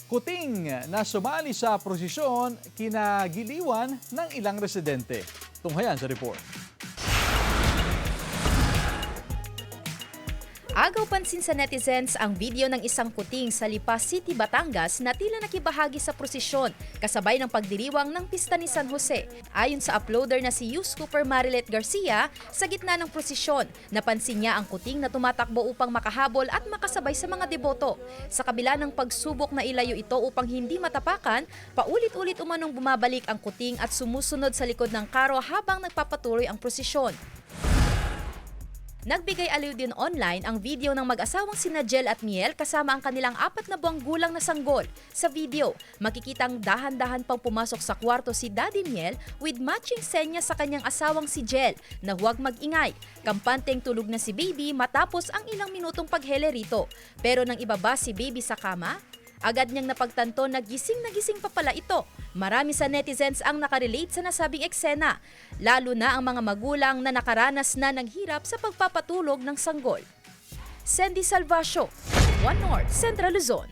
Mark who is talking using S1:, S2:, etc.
S1: Kuting na sumali sa prosesyon kinagiliwan ng ilang residente. Tunghayan sa report.
S2: Agaw pansin sa netizens ang video ng isang kuting sa Lipa City, Batangas na tila nakibahagi sa prosesyon kasabay ng pagdiriwang ng pista ni San Jose. Ayon sa uploader na si Yus Cooper Marilet Garcia, sa gitna ng prosesyon, napansin niya ang kuting na tumatakbo upang makahabol at makasabay sa mga deboto. Sa kabila ng pagsubok na ilayo ito upang hindi matapakan, paulit-ulit umanong bumabalik ang kuting at sumusunod sa likod ng karo habang nagpapatuloy ang prosesyon. Nagbigay aliw din online ang video ng mag-asawang sina Jel at Miel kasama ang kanilang 4 na buwang gulang na sanggol. Sa video, makikitang dahan-dahan pang pumasok sa kwarto si Daddy Miel with matching senya sa kanyang asawang si Jel na huwag mag-ingay. Kampanteng tulog na si Baby matapos ang ilang minutong paghele rito. Pero nang ibaba si Baby sa kama, agad niyang napagtanto na gising pa pala ito. Marami sa netizens ang nakarelate sa nasabing eksena, lalo na ang mga magulang na nakaranas na ng hirap sa pagpapatulog ng sanggol. Sandy Salvacio, One North, Central Luzon.